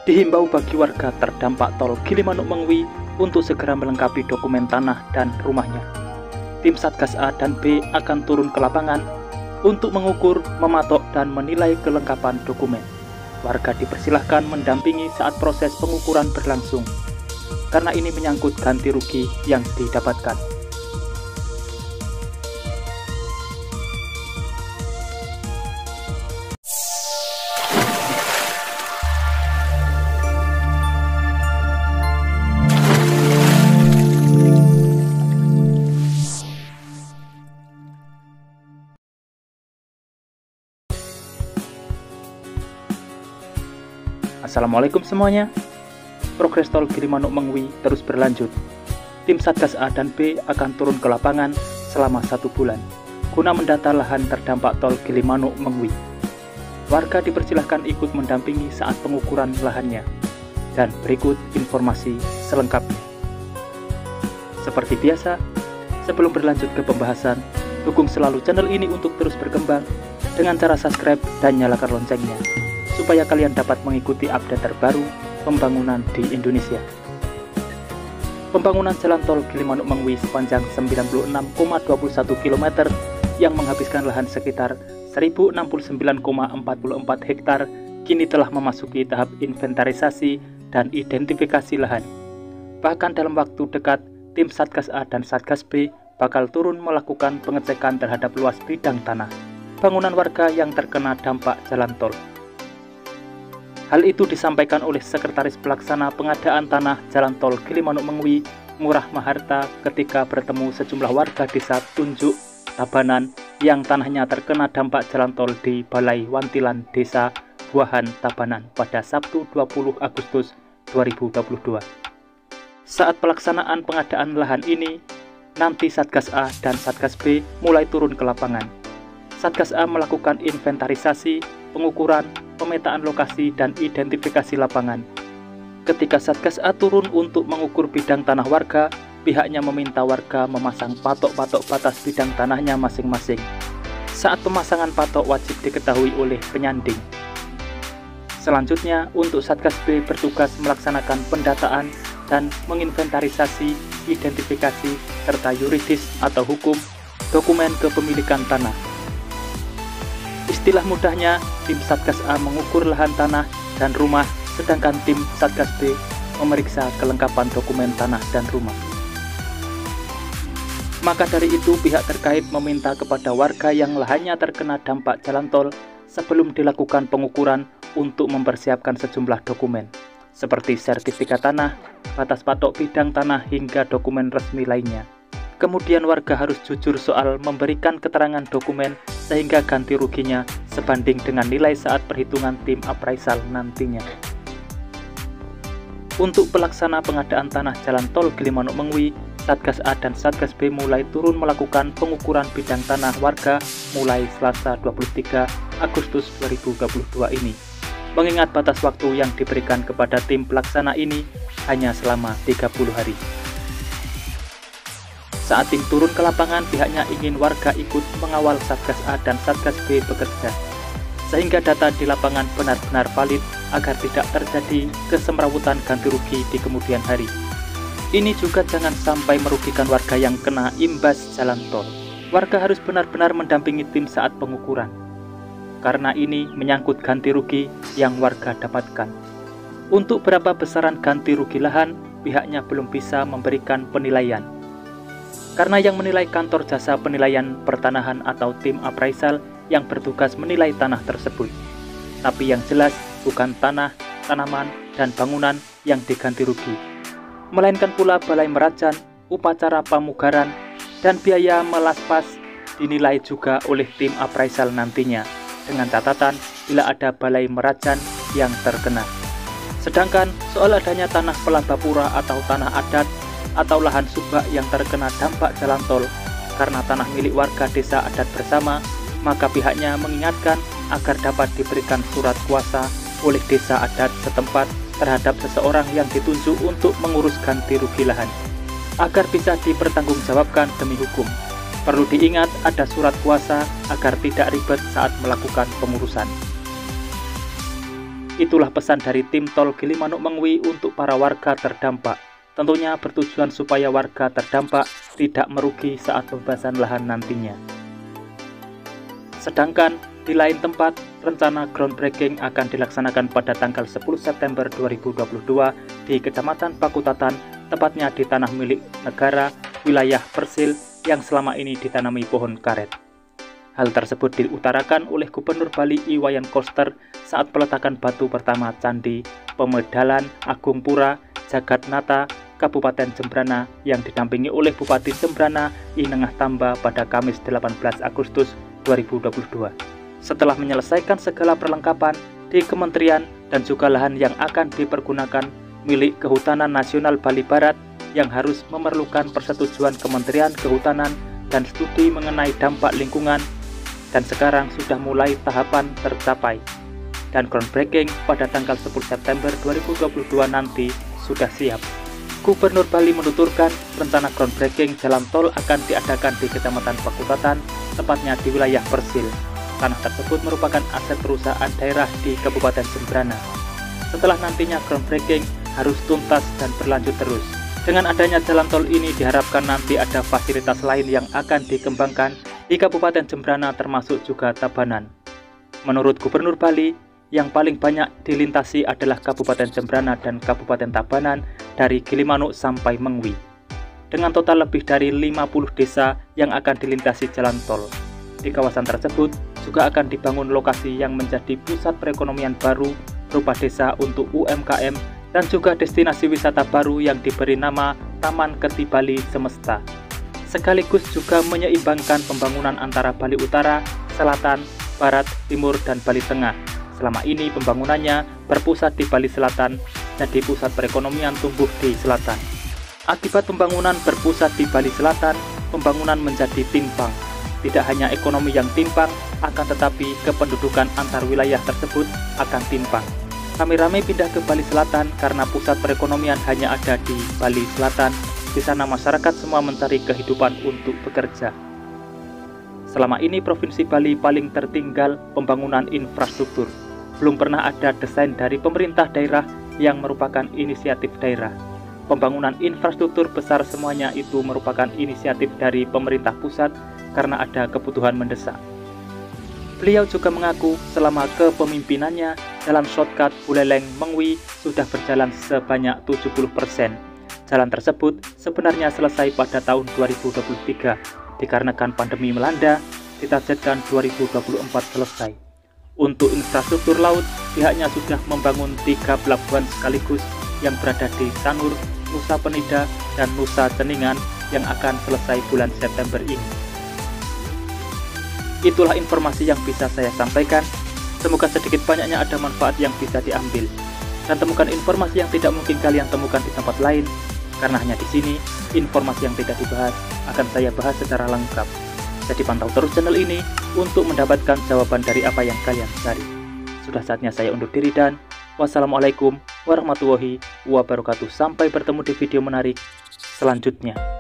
Dihimbau bagi warga terdampak tol Gilimanuk Mengwi untuk segera melengkapi dokumen tanah dan rumahnya. Tim Satgas A dan B akan turun ke lapangan untuk mengukur, mematok, dan menilai kelengkapan dokumen. Warga dipersilahkan mendampingi saat proses pengukuran berlangsung, karena ini menyangkut ganti rugi yang didapatkan. Assalamualaikum semuanya. Progres tol Gilimanuk Mengwi terus berlanjut. Tim Satgas A dan B akan turun ke lapangan selama 1 bulan guna mendata lahan terdampak tol Gilimanuk Mengwi. Warga dipersilahkan ikut mendampingi saat pengukuran lahannya. Dan berikut informasi selengkapnya. Seperti biasa, sebelum berlanjut ke pembahasan, dukung selalu channel ini untuk terus berkembang dengan cara subscribe dan nyalakan loncengnya, supaya kalian dapat mengikuti update terbaru pembangunan di Indonesia. Pembangunan jalan tol Gilimanuk Mengwi sepanjang 96,21 km yang menghabiskan lahan sekitar 1069,44 hektar kini telah memasuki tahap inventarisasi dan identifikasi lahan. Bahkan dalam waktu dekat, tim Satgas A dan Satgas B bakal turun melakukan pengecekan terhadap luas bidang tanah bangunan warga yang terkena dampak jalan tol. Hal itu disampaikan oleh Sekretaris Pelaksana Pengadaan Tanah Jalan Tol Gilimanuk Mengwi, Ngurah Maharta, ketika bertemu sejumlah warga desa Tunjuk, Tabanan, yang tanahnya terkena dampak jalan tol di Balai Wantilan Desa Buahan, Tabanan pada Sabtu 20 Agustus 2022. Saat pelaksanaan pengadaan lahan ini, nanti Satgas A dan Satgas B mulai turun ke lapangan. Satgas A melakukan inventarisasi, pengukuran, pemetaan lokasi, dan identifikasi lapangan. Ketika Satgas A turun untuk mengukur bidang tanah warga, pihaknya meminta warga memasang patok-patok batas bidang tanahnya masing-masing. Saat pemasangan patok wajib diketahui oleh penyanding. Selanjutnya, untuk Satgas B bertugas melaksanakan pendataan dan menginventarisasi, identifikasi, serta yuridis atau hukum dokumen kepemilikan tanah. Istilah mudahnya, tim Satgas A mengukur lahan tanah dan rumah, sedangkan tim Satgas B memeriksa kelengkapan dokumen tanah dan rumah. Maka dari itu, pihak terkait meminta kepada warga yang lahannya terkena dampak jalan tol sebelum dilakukan pengukuran untuk mempersiapkan sejumlah dokumen, seperti sertifikat tanah, batas patok bidang tanah, hingga dokumen resmi lainnya. Kemudian warga harus jujur soal memberikan keterangan dokumen sehingga ganti ruginya sebanding dengan nilai saat perhitungan tim appraisal nantinya. Untuk pelaksana pengadaan tanah jalan tol Gilimanuk Mengwi, Satgas A dan Satgas B mulai turun melakukan pengukuran bidang tanah warga mulai Selasa 23 Agustus 2022 ini. Mengingat batas waktu yang diberikan kepada tim pelaksana ini hanya selama 30 hari. Saat tim turun ke lapangan, pihaknya ingin warga ikut mengawal Satgas A dan Satgas B bekerja, sehingga data di lapangan benar-benar valid agar tidak terjadi kesemrawutan ganti rugi di kemudian hari. Ini juga jangan sampai merugikan warga yang kena imbas jalan tol. Warga harus benar-benar mendampingi tim saat pengukuran, karena ini menyangkut ganti rugi yang warga dapatkan. Untuk berapa besaran ganti rugi lahan, pihaknya belum bisa memberikan penilaian, karena yang menilai kantor jasa penilaian pertanahan atau tim appraisal yang bertugas menilai tanah tersebut. Tapi yang jelas bukan tanah, tanaman, dan bangunan yang diganti rugi, melainkan pula balai merajan, upacara pamugaran, dan biaya melaspas dinilai juga oleh tim appraisal nantinya, dengan catatan bila ada balai merajan yang terkena. Sedangkan soal adanya tanah pelabapura atau tanah adat atau lahan subak yang terkena dampak jalan tol karena tanah milik warga desa adat bersama, maka pihaknya mengingatkan agar dapat diberikan surat kuasa oleh desa adat setempat terhadap seseorang yang ditunjuk untuk mengurus ganti rugi lahan, agar bisa dipertanggungjawabkan demi hukum. Perlu diingat ada surat kuasa agar tidak ribet saat melakukan pengurusan. Itulah pesan dari tim tol Gilimanuk Mengwi untuk para warga terdampak. Tentunya bertujuan supaya warga terdampak tidak merugi saat pembebasan lahan nantinya. Sedangkan di lain tempat, rencana groundbreaking akan dilaksanakan pada tanggal 10 September 2022 di Kecamatan Pakutatan, tepatnya di tanah milik negara, wilayah Persil yang selama ini ditanami pohon karet. Hal tersebut diutarakan oleh Gubernur Bali Iwayan Koster saat peletakan batu pertama Candi Pemedalan Agung Pura, Jagatnata, Kabupaten Jembrana yang didampingi oleh Bupati Jembrana Inengah Tamba pada Kamis 18 Agustus 2022. Setelah menyelesaikan segala perlengkapan di kementerian dan juga lahan yang akan dipergunakan milik Kehutanan Nasional Bali Barat yang harus memerlukan persetujuan Kementerian Kehutanan dan studi mengenai dampak lingkungan, dan sekarang sudah mulai tahapan tercapai. Dan groundbreaking pada tanggal 10 September 2022 nanti sudah siap. Gubernur Bali menuturkan rencana groundbreaking jalan tol akan diadakan di Kecamatan Pakutatan, tepatnya di wilayah Persil. Tanah tersebut merupakan aset perusahaan daerah di Kabupaten Jembrana. Setelah nantinya groundbreaking harus tuntas dan berlanjut terus. Dengan adanya jalan tol ini diharapkan nanti ada fasilitas lain yang akan dikembangkan di Kabupaten Jembrana termasuk juga Tabanan. Menurut Gubernur Bali, yang paling banyak dilintasi adalah Kabupaten Jembrana dan Kabupaten Tabanan dari Gilimanuk sampai Mengwi. Dengan total lebih dari 50 desa yang akan dilintasi jalan tol. Di kawasan tersebut juga akan dibangun lokasi yang menjadi pusat perekonomian baru berupa desa untuk UMKM dan juga destinasi wisata baru yang diberi nama Taman Keti Bali Semesta. Sekaligus juga menyeimbangkan pembangunan antara Bali Utara, Selatan, Barat, Timur, dan Bali Tengah. Selama ini pembangunannya berpusat di Bali Selatan, jadi pusat perekonomian tumbuh di selatan. Akibat pembangunan berpusat di Bali Selatan, pembangunan menjadi timpang. Tidak hanya ekonomi yang timpang, akan tetapi kependudukan antar wilayah tersebut akan timpang. Rame-rame pindah ke Bali Selatan karena pusat perekonomian hanya ada di Bali Selatan. Di sana masyarakat semua mencari kehidupan untuk bekerja. Selama ini Provinsi Bali paling tertinggal pembangunan infrastruktur. Belum pernah ada desain dari pemerintah daerah yang merupakan inisiatif daerah. Pembangunan infrastruktur besar semuanya itu merupakan inisiatif dari pemerintah pusat karena ada kebutuhan mendesak. Beliau juga mengaku selama kepemimpinannya jalan shortcut Buleleng Mengwi sudah berjalan sebanyak 70%. Jalan tersebut sebenarnya selesai pada tahun 2023, dikarenakan pandemi melanda, ditargetkan 2024 selesai. Untuk infrastruktur laut, pihaknya sudah membangun 3 pelabuhan sekaligus yang berada di Sanur, Nusa Penida, dan Nusa Ceningan yang akan selesai bulan September ini. Itulah informasi yang bisa saya sampaikan. Semoga sedikit banyaknya ada manfaat yang bisa diambil. Dan temukan informasi yang tidak mungkin kalian temukan di tempat lain, karena hanya di sini informasi yang tidak dibahas akan saya bahas secara lengkap. Jadi pantau terus channel ini untuk mendapatkan jawaban dari apa yang kalian cari. Sudah saatnya saya undur diri dan wassalamualaikum warahmatullahi wabarakatuh. Sampai bertemu di video menarik selanjutnya.